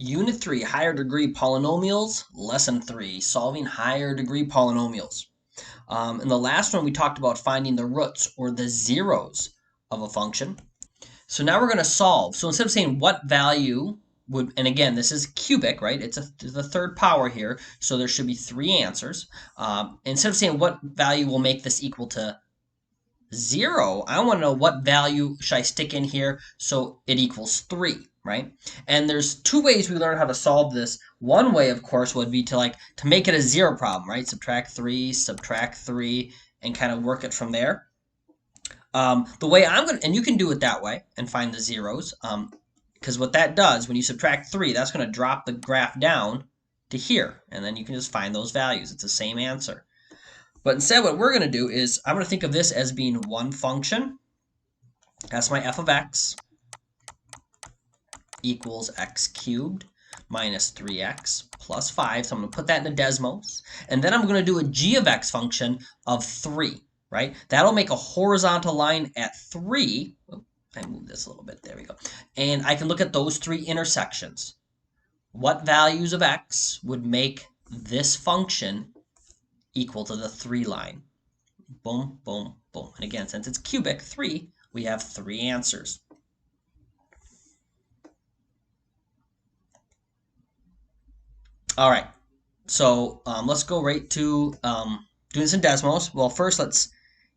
Unit 3, Higher Degree Polynomials, Lesson 3, Solving Higher Degree Polynomials. In the last one, we talked about finding the roots or the zeros of a function. So now we're going to solve. So instead of saying what value would, and again, this is cubic, right? It's the third power here, so there should be 3 answers. Instead of saying what value will make this equal to 0, I want to know what value should I stick in here so it equals 3, right? And there's 2 ways we learn how to solve this. One way, of course, would be to make it a 0 problem, right? Subtract 3, and kind of work it from there. The way I'm going to, and you can do it that way and find the zeros, because what that does, when you subtract 3, that's going to drop the graph down to here, and then you can just find those values. It's the same answer. But instead, what we're going to do is I'm going to think of this as being one function. That's my f of x equals x cubed minus 3x plus 5. So I'm going to put that in the Desmos. And then I'm going to do a g of x function of 3, right? That'll make a horizontal line at 3. Oh, I moved this a little bit. There we go. And I can look at those 3 intersections. What values of x would make this function equal to the 3 line? Boom, boom, boom. And again, since it's cubic, 3, we have 3 answers. All right, so let's go right to doing this in Desmos. Well, first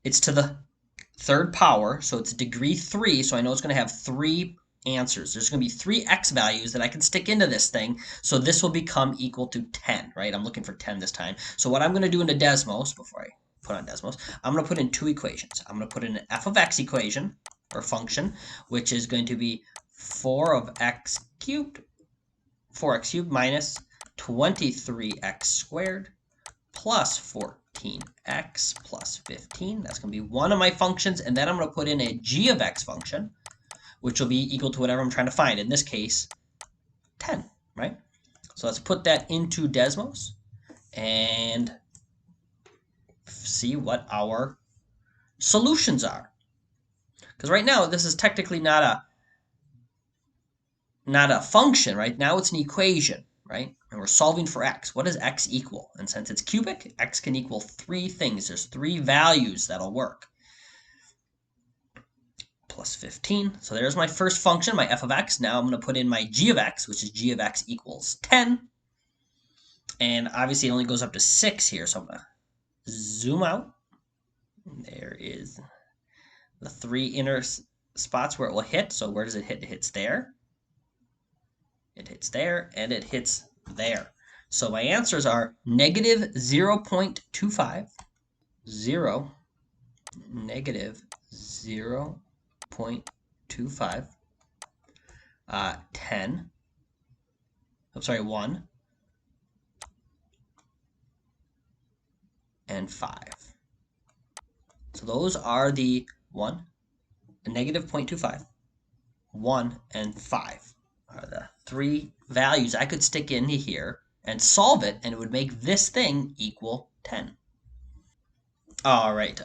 it's to the third power, so it's degree 3, so I know it's going to have 3 answers. There's going to be 3 x values that I can stick into this thing, so this will become equal to 10, right? I'm looking for 10 this time. So what I'm going to do into Desmos, before I put on Desmos, I'm going to put in 2 equations. I'm going to put in an f of x equation, or function, which is going to be 4x cubed minus 23x squared plus 14x plus 15. That's going to be one of my functions, and then I'm going to put in a g of x function, which will be equal to whatever I'm trying to find. In this case, 10, right? So let's put that into Desmos and see what our solutions are. Because right now, this is technically not a function, right? Now it's an equation, right? And we're solving for x. What does x equal? And since it's cubic, x can equal 3 things. There's 3 values that'll work. Plus 15. So there's my first function, my f of x. Now I'm going to put in my g of x, which is g of x equals 10. And obviously it only goes up to 6 here, so I'm going to zoom out. There is the 3 inner spots where it will hit. So where does it hit? It hits there. It hits there, and it hits there. So my answers are negative 0.25, 0, negative 0.25, 10, I'm sorry, 1, and 5. So those are the 1, negative 0.25, 1, and 5. Are the 3 values I could stick in here and solve it, and it would make this thing equal 10. All right.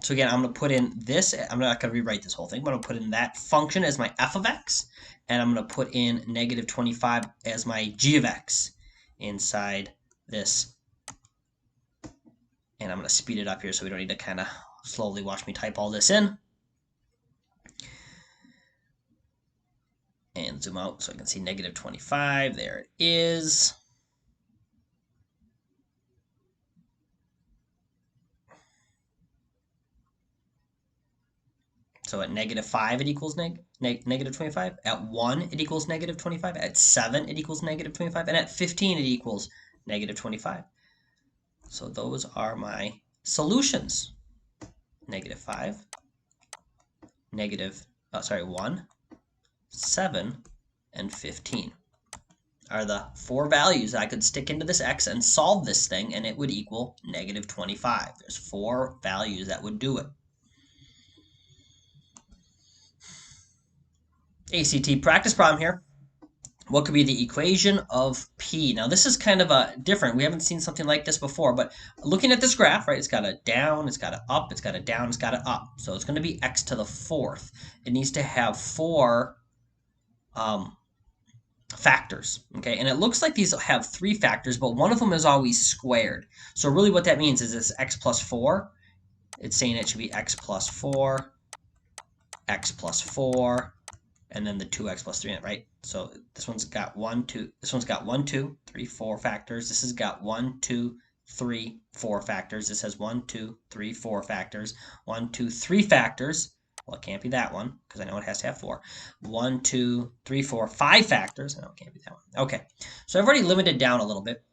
So again, I'm going to put in this. I'm not going to rewrite this whole thing, but I'm going to put in that function as my f of x, and I'm going to put in negative 25 as my g of x inside this. And I'm going to speed it up here so we don't need to kind of slowly watch me type all this in. And zoom out so I can see negative 25. There it is. So at negative 5, it equals negative 25. At 1, it equals negative 25. At 7, it equals negative 25. And at 15, it equals negative 25. So those are my solutions. Negative 5, 1, 7, and 15 are the 4 values I could stick into this x and solve this thing, and it would equal negative 25. There's 4 values that would do it. ACT practice problem here. What could be the equation of P? Now this is kind of different. We haven't seen something like this before, but looking at this graph, right, it's got a down, it's got an up, it's got a down, it's got an up. So it's going to be x to the 4th. It needs to have 4 factors, okay? And it looks like these have 3 factors, but one of them is always squared. So really what that means is this x plus 4, it's saying it should be x plus 4, x plus 4, and then the 2x plus 3 in it, right? So this one's got 1, 2, this one's got 1, 2, 3, 4 factors. This has got 1, 2, 3, 4 factors. This has 1, 2, 3, 4 factors. 1, 2, 3 factors. Well, it can't be that one because I know it has to have 4. 1, 2, 3, 4, 5 factors. No, it can't be that one. Okay, so I've already limited down a little bit.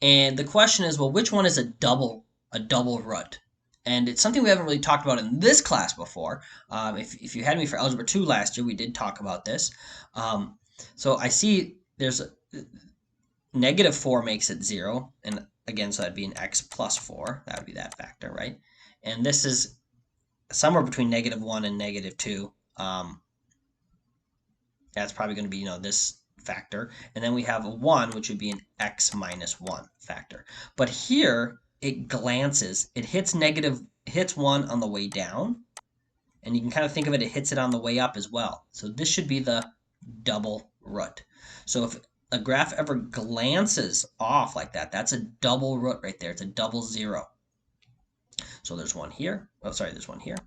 And the question is, well, which one is a double root? And it's something we haven't really talked about in this class before. If you had me for Algebra 2 last year, we did talk about this. So I see there's negative 4 makes it 0. And again, so that'd be an x plus 4. That would be that factor, right? And this is somewhere between negative 1 and negative 2. That's probably going to be, this factor. And then we have a 1, which would be an x minus 1 factor. But here, it glances. It hits 1 on the way down. And you can kind of think of it, it hits it on the way up as well. So this should be the double root. So if a graph ever glances off like that, that's a double root right there. It's a double 0. So there's one here. Oh, sorry, there's one here.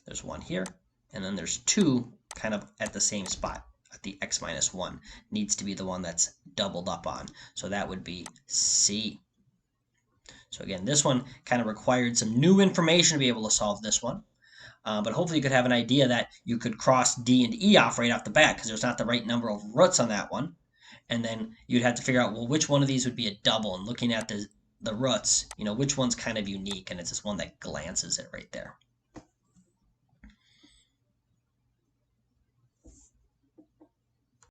There's one here. And then there's 2 kind of at the same spot. The x minus 1 needs to be the one that's doubled up on. So that would be C. So again, this one kind of required some new information to be able to solve this one. But hopefully you could have an idea that you could cross D and E off right off the bat because there's not the right number of roots on that one. And then you'd have to figure out, well, which one of these would be a double? And looking at the roots, which one's kind of unique? And it's this one that glances it right there.